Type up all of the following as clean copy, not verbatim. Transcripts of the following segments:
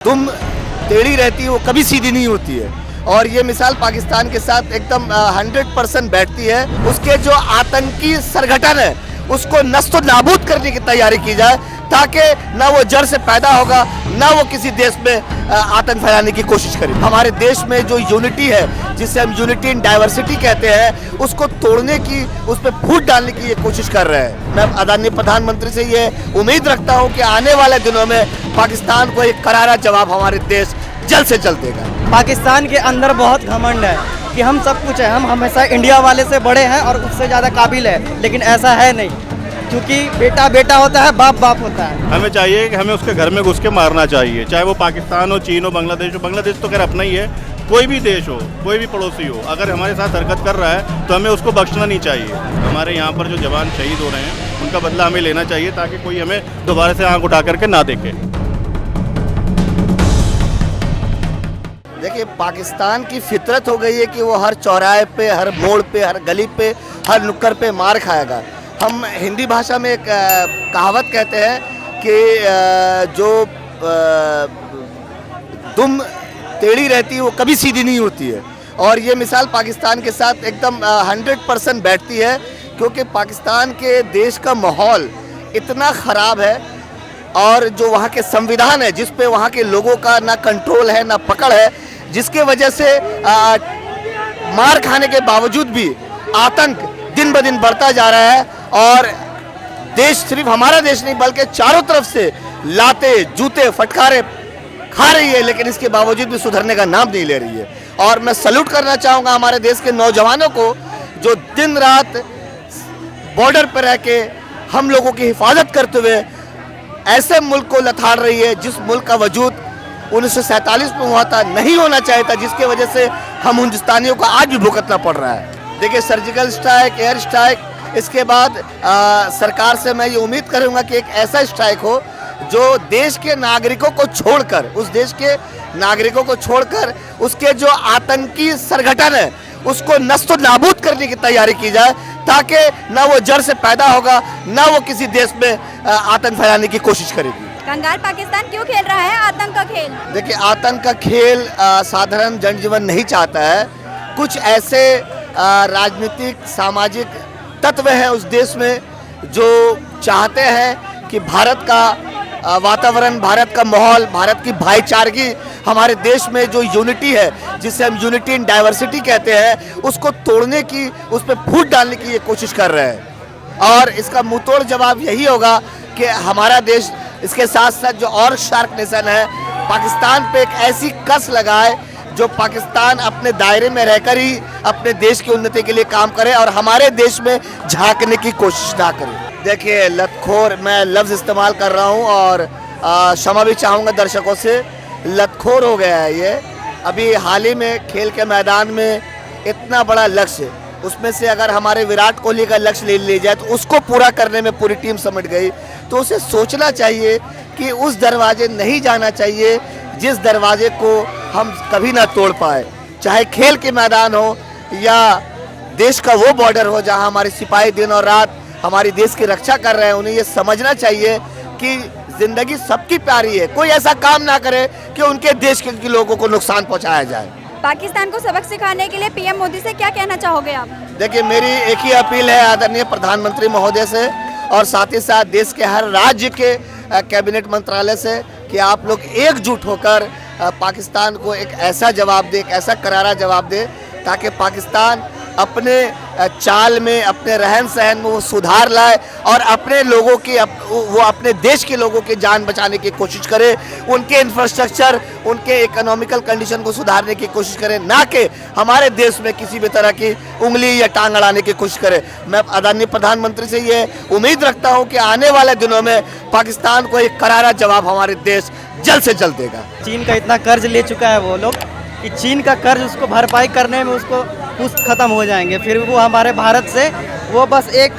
तुम टेढ़ी रहती है वो कभी सीधी नहीं होती है। और ये मिसाल पाकिस्तान के साथ एकदम 100% बैठती है। उसके जो आतंकी संगठन है उसको नष्ट नाबूद करने की तैयारी की जाए, ताकि ना वो जड़ से पैदा होगा, ना वो किसी देश में आतंक फैलाने की कोशिश करे। हमारे देश में जो यूनिटी है, जिसे हम यूनिटी इन डाइवर्सिटी कहते हैं, उसको तोड़ने की, उस पर फूट डालने की ये कोशिश कर रहे हैं। मैं आदरणीय प्रधानमंत्री से ये उम्मीद रखता हूँ कि आने वाले दिनों में पाकिस्तान को एक करारा जवाब हमारे देश जल्द से जल्द देगा। पाकिस्तान के अंदर बहुत घमंड है कि हम सब कुछ है, हम हमेशा इंडिया वाले से बड़े हैं और उससे ज़्यादा काबिल है, लेकिन ऐसा है नहीं, क्योंकि बेटा बेटा होता है, बाप बाप होता है। हमें चाहिए कि हमें उसके घर में घुस के मारना चाहिए, चाहे वो पाकिस्तान हो, चीन हो, बांग्लादेश हो। बांग्लादेश तो खैर अपना ही है, कोई भी देश हो, कोई भी पड़ोसी हो, अगर हमारे साथ हरकत कर रहा है तो हमें उसको बख्शना नहीं चाहिए। हमारे यहाँ पर जो जवान शहीद हो रहे हैं उनका बदला हमें लेना चाहिए, ताकि कोई हमें दोबारा से आंख उठा करके ना देखे। देखिए, पाकिस्तान की फितरत हो गई है कि वो हर चौराहे पे, हर मोड़ पे, हर गली पे, हर नुक्कड़ पे मार खाएगा। हम हिंदी भाषा में एक कहावत कहते हैं कि जो दुम टेढ़ी रहती है वो कभी सीधी नहीं होती है। और ये मिसाल पाकिस्तान के साथ एकदम 100% बैठती है, क्योंकि पाकिस्तान के देश का माहौल इतना ख़राब है और जो वहाँ के संविधान है, जिस पे वहाँ के लोगों का ना कंट्रोल है ना पकड़ है, जिसके वजह से मार खाने के बावजूद भी आतंक दिन ब दिन बढ़ता जा रहा है। और देश, सिर्फ हमारा देश नहीं बल्कि चारों तरफ से लाते, जूते, फटकारे खा रही है, लेकिन इसके बावजूद भी सुधरने का नाम नहीं ले रही है। और मैं सैल्यूट करना चाहूँगा हमारे देश के नौजवानों को, जो दिन रात बॉर्डर पर रह के हम लोगों की हिफाजत करते हुए ऐसे मुल्क को लथाड़ रही है जिस मुल्क का वजूद 1947 में हुआ था, नहीं होना चाहिए था, जिसके वजह से हम हिंदुस्तानियों को आज भी भुगतना पड़ रहा है। देखिए, सर्जिकल स्ट्राइक, एयर स्ट्राइक, इसके बाद सरकार से मैं ये उम्मीद करूँगा कि एक ऐसा स्ट्राइक हो जो देश के नागरिकों को छोड़कर, उस देश के नागरिकों को छोड़कर उसके जो आतंकी संगठन है उसको नष्ट नाबूद करने की तैयारी की जाए, ताकि ना वो जड़ से पैदा होगा, ना वो किसी देश में आतंक फैलाने की कोशिश करेगी। कंगाल पाकिस्तान क्यों खेल रहा है आतंक का खेल? देखिए, आतंक का खेल साधारण जनजीवन नहीं चाहता है। कुछ ऐसे राजनीतिक, सामाजिक तत्व हैं उस देश में जो चाहते हैं कि भारत का वातावरण, भारत का माहौल, भारत की भाईचारगी, हमारे देश में जो यूनिटी है, जिसे हम यूनिटी इन डाइवर्सिटी कहते हैं, उसको तोड़ने की, उस पर फूट डालने की ये कोशिश कर रहे हैं। और इसका मुंहतोड़ जवाब यही होगा कि हमारा देश, इसके साथ साथ जो और शार्क नेशन है, पाकिस्तान पे एक ऐसी कस लगाए जो पाकिस्तान अपने दायरे में रहकर ही अपने देश की उन्नति के लिए काम करे और हमारे देश में झांकने की कोशिश ना करे। देखिए, लतखोर, मैं लफ्ज़ इस्तेमाल कर रहा हूँ और क्षमा भी चाहूँगा दर्शकों से, लतखोर हो गया है ये। अभी हाल ही में खेल के मैदान में इतना बड़ा लक्ष्य, उसमें से अगर हमारे विराट कोहली का लक्ष्य ले लिया जाए तो उसको पूरा करने में पूरी टीम समझ गई। तो उसे सोचना चाहिए कि उस दरवाजे नहीं जाना चाहिए जिस दरवाजे को हम कभी ना तोड़ पाए, चाहे खेल के मैदान हो या देश का वो बॉर्डर हो जहां हमारे सिपाही दिन और रात हमारी देश की रक्षा कर रहे हैं। उन्हें ये समझना चाहिए कि जिंदगी सबकी प्यारी है, कोई ऐसा काम ना करे कि उनके देश के लोगों को नुकसान पहुंचाया जाए। पाकिस्तान को सबक सिखाने के लिए पीएम मोदी से क्या कहना चाहोगे आप? देखिए, मेरी एक ही अपील है आदरणीय प्रधानमंत्री महोदय से और साथ ही साथ देश के हर राज्य के कैबिनेट मंत्रालय से कि आप लोग एकजुट होकर पाकिस्तान को एक ऐसा जवाब दे, एक ऐसा करारा जवाब दे, ताकि पाकिस्तान अपने चाल में, अपने रहन सहन में वो सुधार लाए और अपने लोगों की, वो अपने देश के लोगों की जान बचाने की कोशिश करे, उनके इंफ्रास्ट्रक्चर, उनके इकोनॉमिकल कंडीशन को सुधारने की कोशिश करे, ना कि हमारे देश में किसी भी तरह की उंगली या टांग अड़ाने की कोशिश करे। मैं आदरणीय प्रधानमंत्री से ये उम्मीद रखता हूँ कि आने वाले दिनों में पाकिस्तान को एक करारा जवाब हमारे देश जल्द से जल्द देगा। चीन का इतना कर्ज ले चुका है वो लोग कि चीन का कर्ज उसको भरपाई करने में उसको ख़त्म हो जाएंगे। फिर वो हमारे भारत से वो बस एक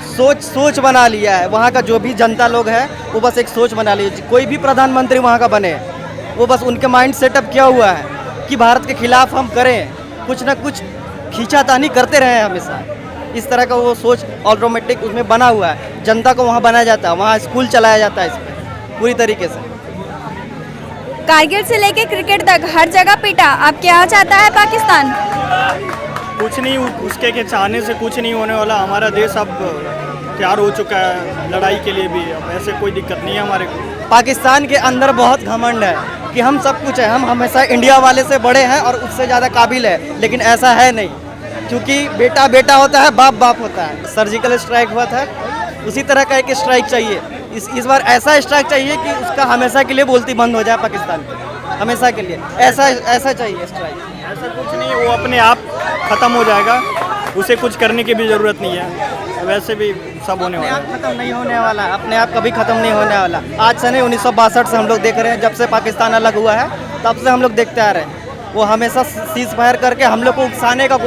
सोच बना लिया है, वहाँ का जो भी जनता लोग है वो बस एक सोच बना लिया। कोई भी प्रधानमंत्री वहाँ का बने, वो बस उनके माइंड सेटअप किया हुआ है कि भारत के खिलाफ हम करें, कुछ ना कुछ खींचातानी करते रहे हमेशा। इस तरह का वो सोच ऑटोमेटिक उसमें बना हुआ है। जनता को वहाँ बनाया जाता है, वहाँ स्कूल चलाया जाता है इस पर पूरी तरीके से। कारगिल से लेके क्रिकेट तक हर जगह पिटा, अब क्या चाहता है पाकिस्तान? कुछ नहीं, उसके के चाहने से कुछ नहीं होने वाला। हमारा देश अब तैयार हो चुका है लड़ाई के लिए भी, अब ऐसे कोई दिक्कत नहीं है हमारे को। पाकिस्तान के अंदर बहुत घमंड है कि हम सब कुछ है, हम हमेशा इंडिया वाले से बड़े हैं और उससे ज़्यादा काबिल है, लेकिन ऐसा है नहीं, क्योंकि बेटा बेटा होता है, बाप बाप होता है। सर्जिकल स्ट्राइक हुआ था, उसी तरह का एक स्ट्राइक चाहिए। इस बार ऐसा स्ट्राइक चाहिए कि उसका हमेशा के लिए बोलती बंद हो जाए पाकिस्तान की, हमेशा के लिए ऐसा चाहिए स्ट्राइक। ऐसा कुछ नहीं, वो अपने आप ख़त्म हो जाएगा, उसे कुछ करने की भी ज़रूरत नहीं है, वैसे भी सब होने वाला है। खत्म नहीं होने वाला है, अपने आप कभी खत्म नहीं होने वाला। आज से नहीं, 1962 से हम लोग देख रहे हैं, जब से पाकिस्तान अलग हुआ है तब से हम लोग देखते आ रहे हैं। वो हमेशा सीज फायर करके हम लोग को उकसाने का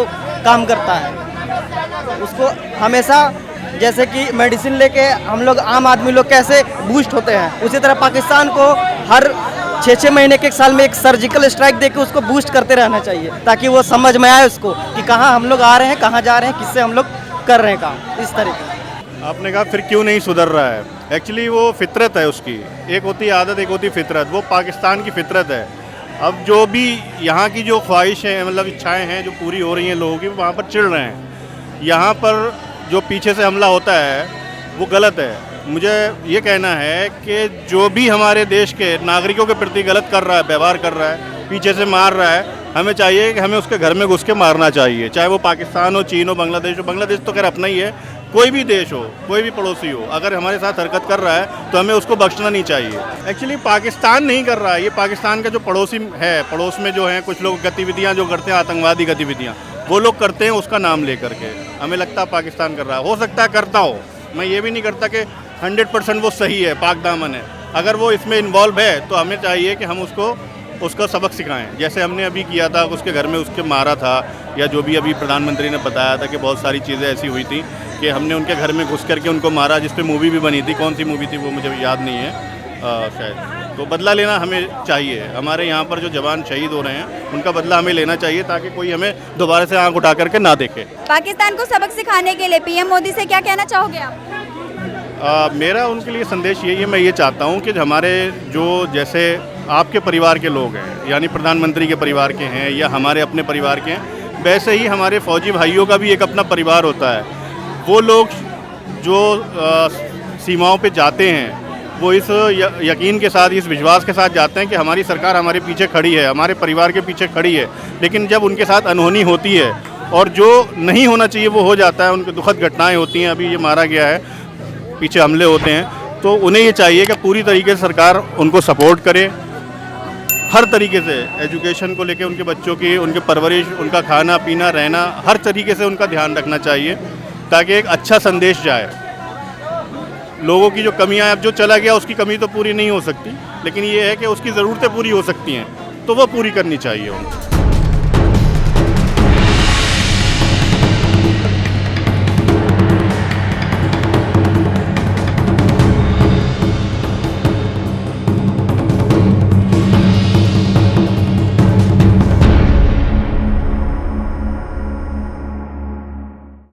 काम करता है। उसको हमेशा जैसे कि मेडिसिन लेके हम लोग आम आदमी लोग कैसे बूस्ट होते हैं, उसी तरह पाकिस्तान को हर 6-6 महीने के एक साल में एक सर्जिकल स्ट्राइक देके उसको बूस्ट करते रहना चाहिए, ताकि वो समझ में आए उसको कि कहाँ हम लोग आ रहे हैं, कहाँ जा रहे हैं, किससे हम लोग कर रहे हैं काम। इस तरीके आपने कहा फिर क्यों नहीं सुधर रहा है। एक्चुअली वो फितरत है उसकी, एक होती है आदत, एक होती फितरत। वो पाकिस्तान की फितरत है। अब जो भी यहाँ की जो ख्वाहिश है, मतलब इच्छाएं हैं जो पूरी हो रही हैं लोगों की, वहाँ पर चिढ़ रहे हैं। यहाँ पर जो पीछे से हमला होता है वो गलत है। मुझे ये कहना है कि जो भी हमारे देश के नागरिकों के प्रति गलत कर रहा है, व्यवहार कर रहा है, पीछे से मार रहा है, हमें चाहिए कि हमें उसके घर में घुस के मारना चाहिए। चाहे वो पाकिस्तान हो, चीन हो, बांग्लादेश हो। बांग्लादेश तो खैर अपना ही है, कोई भी देश हो, कोई भी पड़ोसी हो, अगर हमारे साथ हरकत कर रहा है तो हमें उसको बख्शना नहीं चाहिए। एक्चुअली पाकिस्तान नहीं कर रहा है, ये पाकिस्तान का जो पड़ोसी है, पड़ोस में जो हैं कुछ लोग गतिविधियाँ जो करते हैं, आतंकवादी गतिविधियाँ, वो लोग करते हैं उसका नाम लेकर के। हमें लगता है पाकिस्तान कर रहा है, हो सकता है करता हो, मैं ये भी नहीं करता कि 100% वो सही है, पाक दामन है। अगर वो इसमें इन्वॉल्व है तो हमें चाहिए कि हम उसका सबक सिखाएं, जैसे हमने अभी किया था, उसके घर में उसके मारा था, या जो भी अभी प्रधानमंत्री ने बताया था कि बहुत सारी चीज़ें ऐसी हुई थी कि हमने उनके घर में घुस करके उनको मारा, जिस पे मूवी भी बनी थी। कौन सी मूवी थी वो मुझे याद नहीं है शायद। तो बदला लेना हमें चाहिए। हमारे यहाँ पर जो जवान शहीद हो रहे हैं उनका बदला हमें लेना चाहिए, ताकि कोई हमें दोबारा से आंख उठा करके ना देखे। पाकिस्तान को सबक सिखाने के लिए पीएम मोदी से क्या कहना चाहोगे आप? मेरा उनके लिए संदेश यही है, मैं ये चाहता हूँ कि हमारे जो जैसे आपके परिवार के लोग हैं, यानी प्रधानमंत्री के परिवार के हैं या हमारे अपने परिवार के हैं, वैसे ही हमारे फौजी भाइयों का भी एक अपना परिवार होता है। वो लोग जो सीमाओं पे जाते हैं वो इस यकीन के साथ, इस विश्वास के साथ जाते हैं कि हमारी सरकार हमारे पीछे खड़ी है, हमारे परिवार के पीछे खड़ी है। लेकिन जब उनके साथ अनहोनी होती है और जो नहीं होना चाहिए वो हो जाता है, उनकी दुखद घटनाएं होती हैं, अभी ये मारा गया है, पीछे हमले होते हैं, तो उन्हें ये चाहिए कि पूरी तरीके से सरकार उनको सपोर्ट करे, हर तरीके से एजुकेशन को लेके, उनके बच्चों की, उनके परवरिश, उनका खाना पीना रहना, हर तरीके से उनका ध्यान रखना चाहिए, ताकि एक अच्छा संदेश जाए। लोगों की जो कमियां, अब जो चला गया उसकी कमी तो पूरी नहीं हो सकती, लेकिन ये है कि उसकी ज़रूरतें पूरी हो सकती हैं, तो वो पूरी करनी चाहिए उनको।